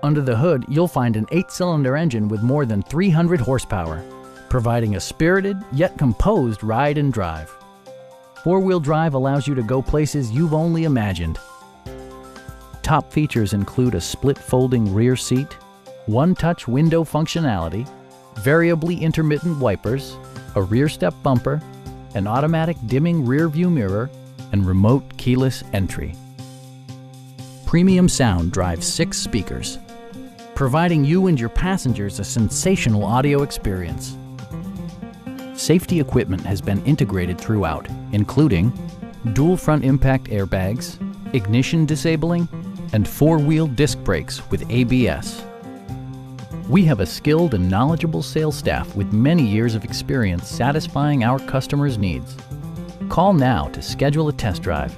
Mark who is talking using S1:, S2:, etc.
S1: Under the hood, you'll find an 8-cylinder engine with more than 300 horsepower, providing a spirited yet composed ride and drive. 4-wheel drive allows you to go places you've only imagined. Top features include a split folding rear seat, one-touch window functionality, variably intermittent wipers, a rear step bumper, an automatic dimming rear view mirror, and remote keyless entry. Premium sound drives 6 speakers, providing you and your passengers a sensational audio experience. Safety equipment has been integrated throughout, including dual front impact airbags, ignition disabling, and 4-wheel disc brakes with ABS. We have a skilled and knowledgeable sales staff with many years of experience satisfying our customers' needs. Call now to schedule a test drive.